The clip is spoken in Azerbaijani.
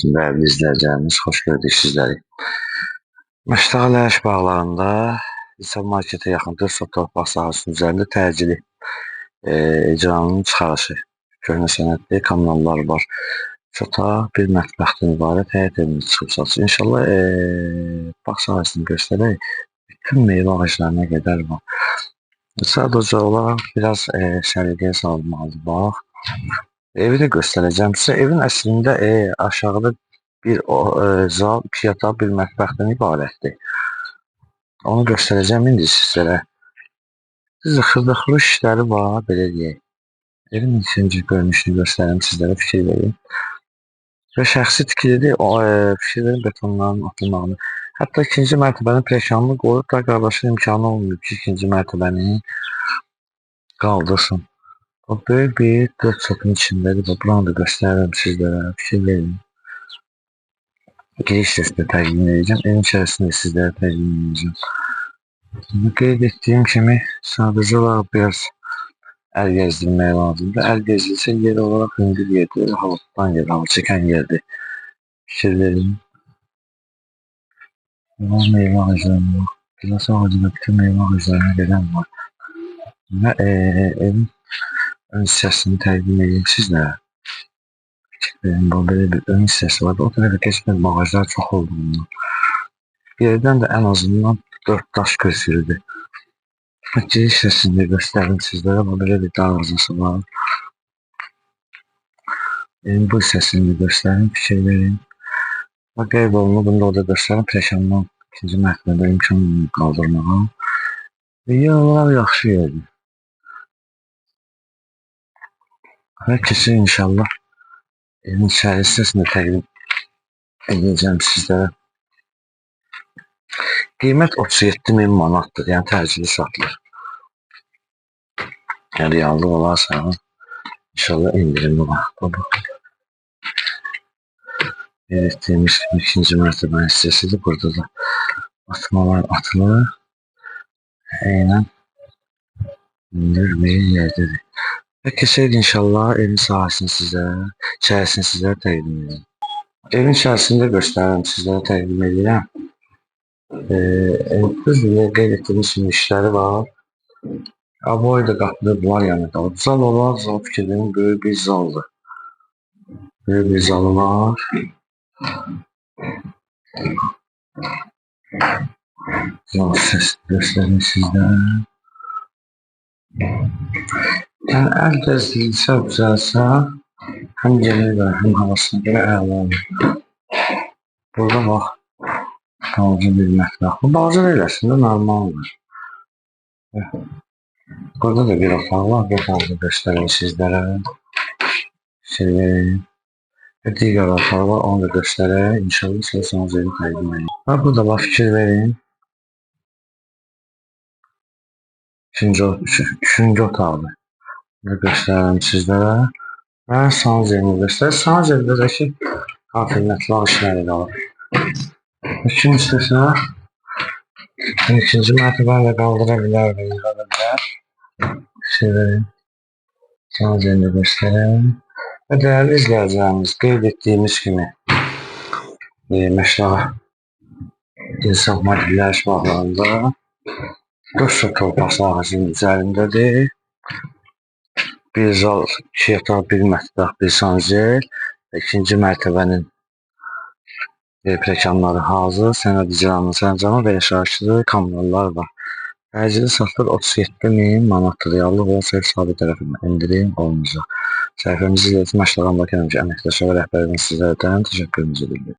Değerli izleyicilerimiz, hoş gördük sizleri. Məştəqələr bağlarında İnsan markete yaxın 4 sot torpaq sahəsinin üzərində təcili icranın çıxarışı, köhnə sənədli kommunallar var. Çota bir mətbəxdən ibarət həyət evimiz çıxıb satış. İnşallah bağ sahəsini göstərək, bütün meyvə ağaclarına qədər var. Sadəcə olaraq biraz səliqəyə salınmalıdır bax. Evi də göstərəcəm sizə. Evin əslində aşağıda bir zal, 2 yataq, bir mətbəxdən ibarətdir. Onu göstərəcəm indi sizlərə. Sizə xırda-xırda işləri var, belə deyək. Evin ikinci görünüşünü göstərim sizlərə, fikir verin. Və şəxsi tikilidir, fikir verin betonların atılmağını. Hətta ikinci mərtəbənin prekanını qoyub da qardaşın imkanı olmuyor ki, ikinci mərtəbəni qaldırsın. O böyük bir 4 sotun içindədir. Buranı da göstərirəm sizlərə, fikir verin. Giriş sesini təqdim edəcəm. Evin içərisində sizlərə təqdim edəcəm. Qeyd etdiyim kimi sadəcə olaraq biraz əl gezdirmək lazımdır. Əl gezdirsə yer olarak hündür yerdir, hava tutan yer, hava çəkən yerdir. Fikir verin. Bunlar meyvə ağaclarına var. Biraz ağacında bütün meyvə ağaclarına gələn var. Və evin ön hissəsini təqdim edeyim sizlərə. Bu böyle bir ön hissəsi var. O tərəfə keçmək ağaclar çox olduğundan. Yerdən də ən azından 4 daş götürüldü. Giriş hissəsini də göstərim sizlərə. Bu belə bir darvazası var. Bu hissəsini də göstərim, fikir verin. Bak qeyb olunur, bunu da orada göstərim. Prekandan ikinci mərtəbədə imkan qaldırmağa. Yer olaraq yaxşı yerdir. Və keçir inşallah. Evin içəri hissəsini təqdim edəcəm sizlərə. Qiymət 37.000 manatdır, yəni təcili satılır. Yəni reallı olarsa, inşallah indirimli var. Etdiyimiz kimi ikinci mərtəbənin hissəsidir. Burada da atmalar atılır. Eynən indir bir yerdedir. Və keçək inşallah evin sahəsini sizlərə, içərisini sizlərə təqdim edirəm. Evin içərisində göstərirəm, sizlərə təqdim edirəm. Düzdür, qeyd etdiyimiz kimi işləri var. Aboy da qapıda var yanında. Zal olan zal fikirlərin böyük bir zaldır. Böyük bir zalı var. Zal sesini göstərim sizlərə. Yəni əl gəzdirilsə, düzəlsə, həm gəlir və həm havasına görə əla olur. Burada bax, balaca bir mətbəx. Bu balaca eləsin də normaldır. Burada da bir otaq var, bir otaqda göstərim sizlərə. Və digər otaq var, onu da göstərək. İnşallah sizə evi təqdim edin. Və burada bax, fikir verin. Üçüncü otaqdır. Bunu göstərirəm sizlərə. Və sanız yerini göstərir. Sanız yerində də ki, qafilnətli işləri qalır. Kim istəsə, ikinci mərtəbəni də qaldıra bilər və yığa bilər. Sanız yerində göstərirəm. Və dəyərli izləyicilərimiz, qeyd etdiyimiz kimi, Məştəqə İnsan Marketlər bağlarında 4 sot torpaq sahəsinin üzərindədir. Bir zal, 2 yataq, bir mətbəx, bir sanzer. İkinci mərtəbənin prekanları hazır. Sənəd icranın sərəncamı və yaşayışlı kommunallar var. Təcili satılır 37.000 manatdır. Reallıq olsa hesabı tərəfindən indirim olunacaq. Səhifəmizi izlədiyiniz Məştəqə Bakı əməkdaşı və rəhbərinin sizlərdən təşəkkürümüzü bildirir.